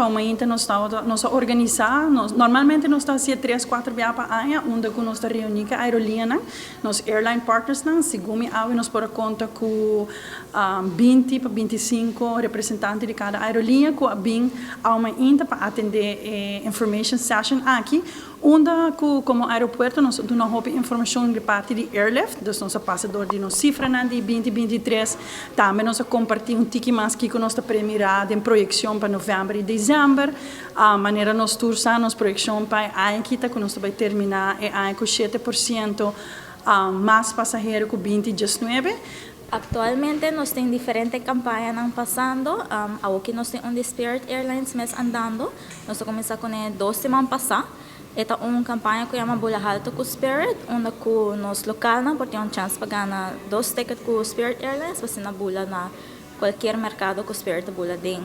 Aumenta nós organizar, normalmente nós estamos 3-4 dias para ano, onde nós estamos reunindo com a aerolínea, nos airline partners, segundo nós podemos contar com 20 para 25 representantes de cada aerolínea, que vêm aumenta para atender information session aqui, onde como aeroporto nós damos informação de parte de airlift, então nós passador de nos cifra de 2023, também nós compartilhamos ticket mais que nós premierado em projeção para novembro e dezembro, a maneira nós tursa nos projeção para a que nós vai terminar é com 7% mais passageiros que 2019. Actualmente nós temos diferentes campanhas passando, aqui nós temos um Spirit Airlines mês andando, nós começamos com 2 semanas passadas. Esta é uma campanha que chama Bula Halto com Spirit, onde nós local na porque uma chance para ganhar 2 tickets com Spirit Airlines, você na bula na qualquer mercado com Spirit bula din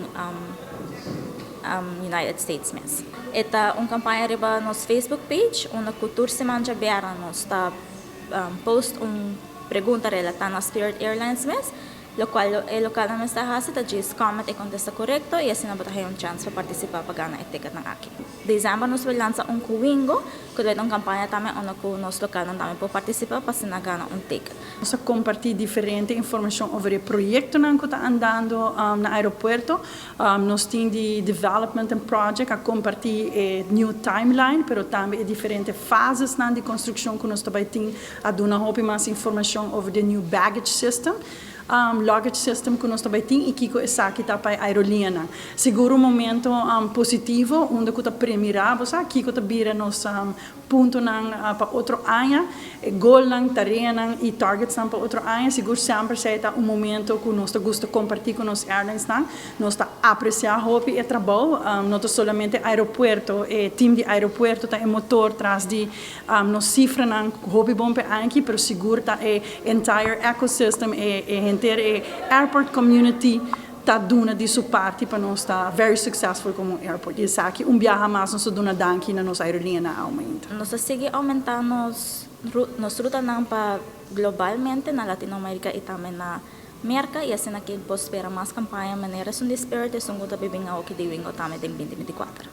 United States mês. Esta é uma campanha riba nos Facebook page, onde o tour semana já beira nós está post pergunta relatada a Spirit Airlines mês, local na mensaje está diz comment e contesta correto e assim nabata hay chance para participar para ganhar o ticket ng aki. Dezembro nós vai lançar kuwingo, que é uma campanha também onde nós local não também pode participar para se ganhar ticket. Nós compartilhamos diferente informação sobre o projeto que está andando no aeroporto. Nós temos de development and project a compartilhar new timeline, mas também diferentes fases de construção que nós também temos a dar mais informação sobre o new baggage system. Luggage system que nós também temos e que está aqui para a aerolínea. Seguro um momento positivo, onde que está premiado, aqui que está vira nos ponto para outro ano, goal terreno e targets para outro ano. Seguro sempre será um momento que nós gosta compartilhar com os airlines, nós está apreciar o trabalho, não somente aeroporto, time de aeroporto está motor atrás de nos cifra hobby bom para aqui, mas seguro está entire ecosystem inteira airport community está dando de sua parte para nós estar very successful como airport. E aqui viaja mais nós dando danke na nossa aerolínea aumenta. Nós seguimos aumentando nos rutas para globalmente na Latinoamérica e também na América e assim aqui posso esperar mais campanha maneira de Spirit e sungguh tapi bingaw que diwing o também em 2024.